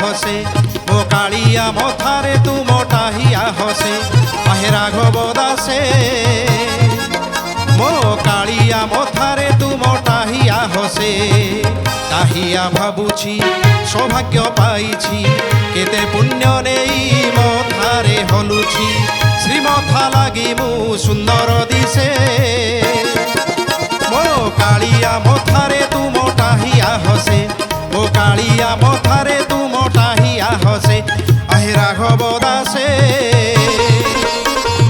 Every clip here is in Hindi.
हसे मो कालिया मथारे तू मोटा हिया हसे आहे राघव दासे मो कालिया मथारे तू मोटा हिया हसे ताहिया भाबुछि सौभाग्य पाइछि केते पुण्य नेई मथारे हलुछि श्रीमथा लागी मु सुंदर दिसे मो कालिया मथारे तू मोटा हिया हसे मो कालिया मथारे तू मोटा हिया हसे आहे राघव दासे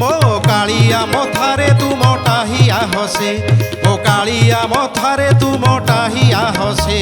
मो कालिया मथारे तू मोटा हिया हसे मो कालिया मथारे तू मोटा हिया हसे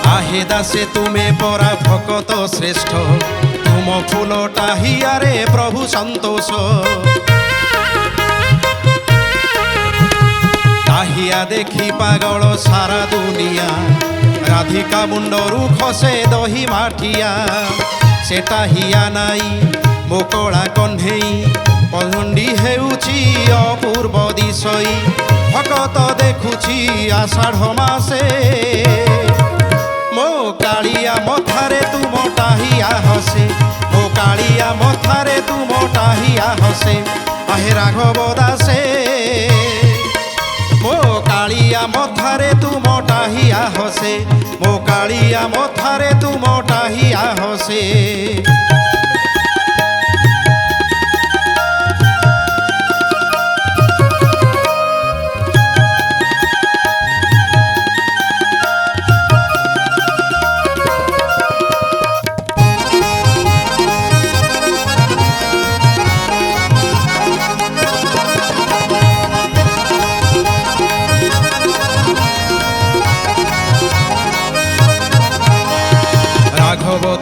आहे दासे तुम्हें परा भकत श्रेष्ठ तुम फूलटा हियारे प्रभु संतोष ताहिया देखी पागल सारा दुनिया राधिका मुंडरू खसे दही माठिया सेटा हिया नाई मोकड़ा कन्हेई पलंडी हेउची अपूर्व दिशई भकत देखुची आषाढ़ मासे मो कालिया मथारे तू मोटा हिया हसे मो कालिया मथारे तू मोटा हिया हसे आहे राघव दासे मो कालिया मथारे तू मोटा हिया हसे मो कालिया मथारे तू मोटा हिया हसे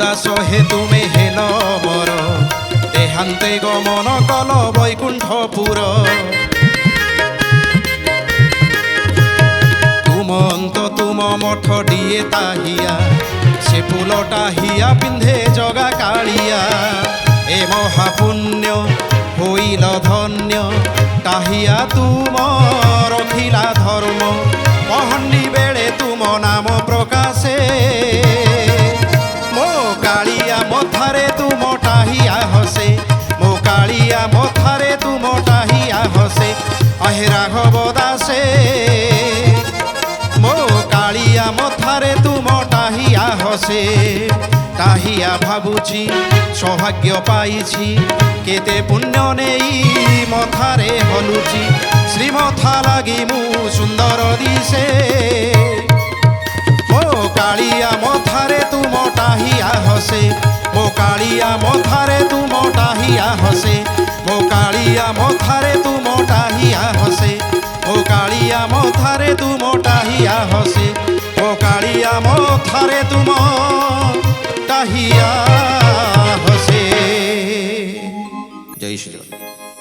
दास हे तुमे हेल मोर देहांते गमन कल वैकुंठपुर तुम अंत तुम मठ डिए ताहिया से फूलटा हिया पिंधे जगा कालिया ए महापुण्य होइल धन्य ताहिया तुम रखिला धर्म पहंडी बेले तुम नाम प्रकाशे कालिया मथारे तू मोटा हिया हसे मो कालिया मथारे तू मोटा हिया हसे आहे राघव दासे मो कालिया मथारे तू मोटा हिया हसे ताहिया भाबुछि सौभाग्य पाइछि केते पुण्य नेई मथारे हलुछि श्रीमथा लागी मु सुंदर दिसे मो कालिया मथारे तू मोटा हिया हसे मो कालिया मथारे तू मोटा हिया हसे मो कालिया मथारे तू मोटा हिया हसे मो कालिया मथारे तू मोटा हिया हसे मो कालिया मथारे तू मोटा हिया